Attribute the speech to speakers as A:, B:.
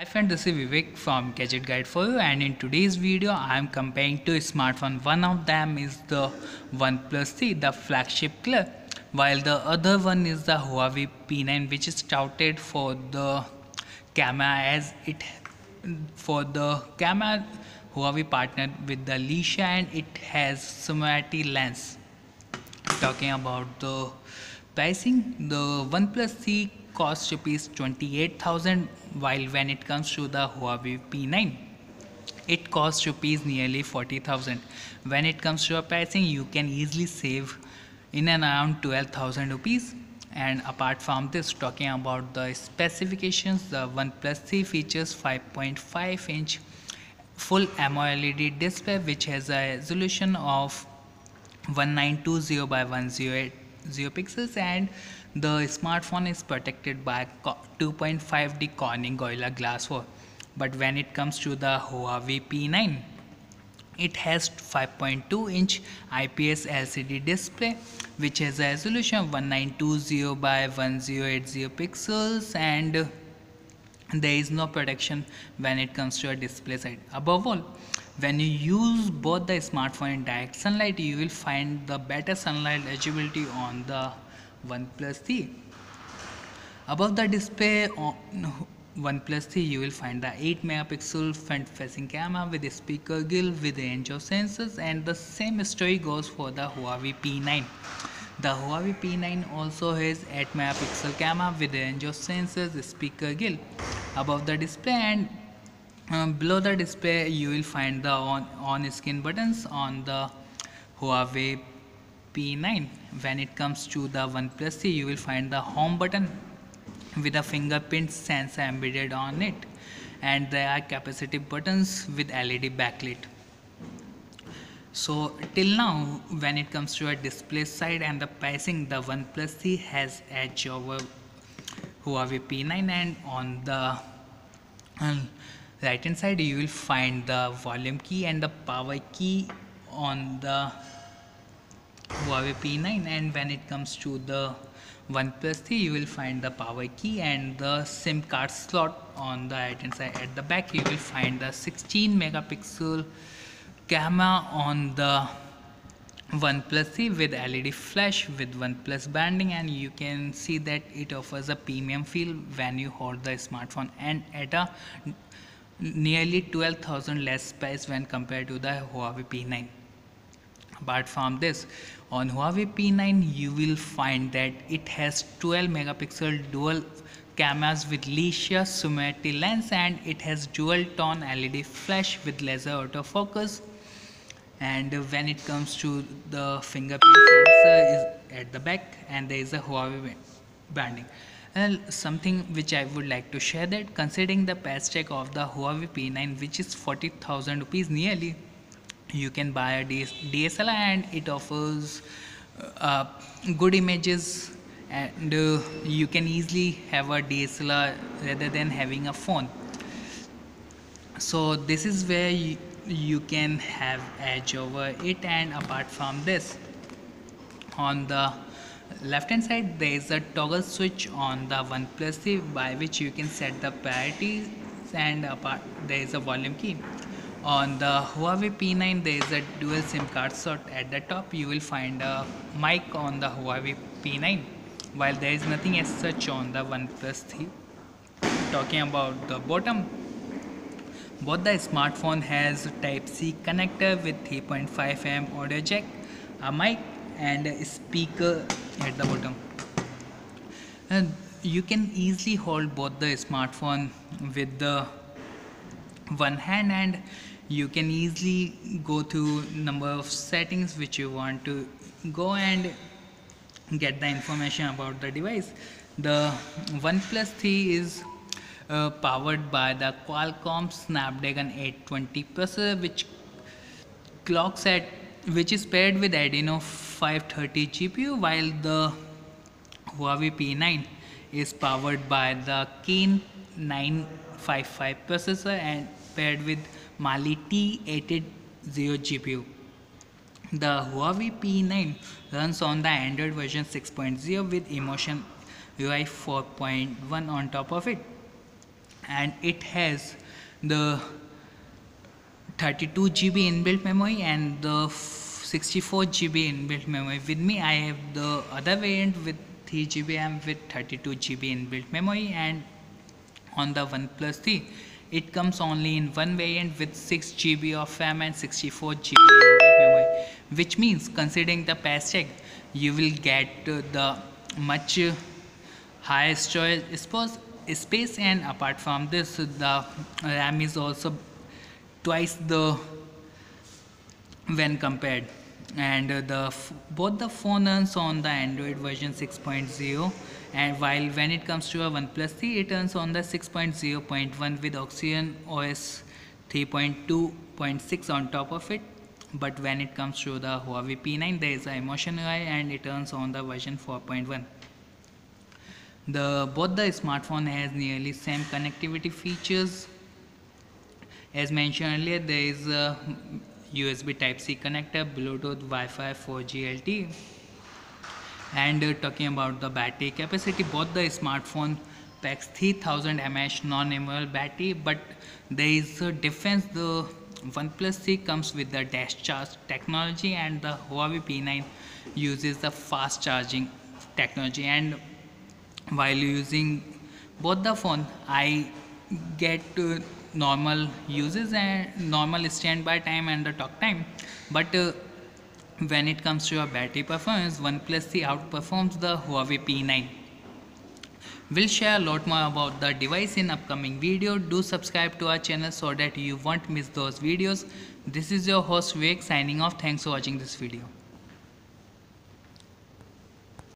A: Hi friend, this is Vivek from Gadget Guide for you, and in today's video I am comparing two smartphones. One of them is the OnePlus 3, the flagship killer, while the other one is the Huawei P9, which is touted for the camera as it for the camera. Huawei partnered with the Lisha and it has similarity lens. Talking about the pricing, the OnePlus 3 costs rupees 28,000, while when it comes to the Huawei P9 it costs rupees nearly 40,000. When it comes to a pricing, you can easily save in and around 12,000 rupees. And apart from this, talking about the specifications, the OnePlus 3 features 5.5-inch full AMOLED display which has a resolution of 1920 by 1080 pixels, and the smartphone is protected by 2.5D Corning Gorilla Glass 4. But when it comes to the Huawei P9, it has 5.2-inch IPS LCD display which has a resolution of 1920 by 1080 pixels, and there is no protection when it comes to a display side. Above all, when you use both the smartphone in direct sunlight, you will find the better sunlight eligibility on the OnePlus 3. Above the display on OnePlus 3, you will find the 8 megapixel front facing camera with a speaker grill with range of sensors, and the same story goes for the Huawei P9. The Huawei P9 also has 8 megapixel camera with range of sensors, speaker grill. Above the display and below the display, you will find the on-screen buttons on the Huawei P9. When it comes to the OnePlus 3, you will find the home button with a fingerprint sensor embedded on it, and there are capacitive buttons with LED backlit. So till now, when it comes to a display side and the pricing, the OnePlus 3 has edge over Huawei P9, and on the right hand side you will find the volume key and the power key on the Huawei P9, and when it comes to the OnePlus 3, you will find the power key and the SIM card slot on the right hand side. At the back you will find the 16 megapixel camera on the OnePlus 3 with LED flash with OnePlus branding, and you can see that it offers a premium feel when you hold the smartphone, and at a nearly 12,000 less price when compared to the Huawei P9. Apart from this, on Huawei P9 you will find that it has 12 megapixel dual cameras with Leica similarity lens, and it has dual tone LED flash with laser autofocus. And when it comes to the fingerprint sensor is at the back, and there is a Huawei branding. And something which I would like to share, that considering the price tag of the Huawei P9 which is 40,000 rupees nearly, you can buy a DSLR and it offers good images, and you can easily have a DSLR rather than having a phone. So this is where you can have edge over it. And apart from this, on the left hand side there is a toggle switch on the OnePlus 3 by which you can set the priorities, and apart there is a volume key. On the Huawei P9 there is a dual SIM card slot. At the top you will find a mic on the Huawei P9, while there is nothing as such on the OnePlus 3. Talking about the bottom, both the smartphone has Type-C connector with 3.5mm audio jack, a mic and a speaker at the bottom. And you can easily hold both the smartphone with the one hand, and you can easily go to number of settings which you want to go and get the information about the device. The OnePlus 3 is powered by the Qualcomm Snapdragon 820 processor which is paired with Adreno 530 GPU, while the Huawei P9 is powered by the Kirin 955 processor and paired with Mali T880 GPU. The Huawei P9 runs on the Android version 6.0 with Emotion UI 4.1 on top of it. and it has the 32 GB inbuilt memory and the 64 GB inbuilt memory. With me, I have the other variant with 3 GB RAM with 32 GB inbuilt memory, and on the OnePlus 3, it comes only in one variant with 6 GB of RAM and 64 GB inbuilt memory, which means considering the price tag, you will get the much higher storage space, and apart from this, the RAM is also twice the when compared. And both the phone runs on the Android version 6.0, and while when it comes to a OnePlus 3, it runs on the 6.0.1 with Oxygen OS 3.2.6 on top of it. But when it comes to the Huawei P9, there is a Emotion UI and it runs on the version 4.1. Both the smartphone has nearly same connectivity features. As mentioned earlier, there is a USB Type-C connector, Bluetooth, Wi-Fi, 4G LTE. And talking about the battery capacity, both the smartphone packs 3000 mAh non-removable battery, but there is a difference. The OnePlus 3 comes with the dash charge technology, and the Huawei P9 uses the fast charging technology. And while using both the phone, I get normal uses and normal standby time and the talk time, but when it comes to your battery performance, OnePlus 3 outperforms the Huawei P9. We'll share a lot more about the device in upcoming video. Do subscribe to our channel so that you won't miss those videos. This is your host Vivek signing off. Thanks for watching this video.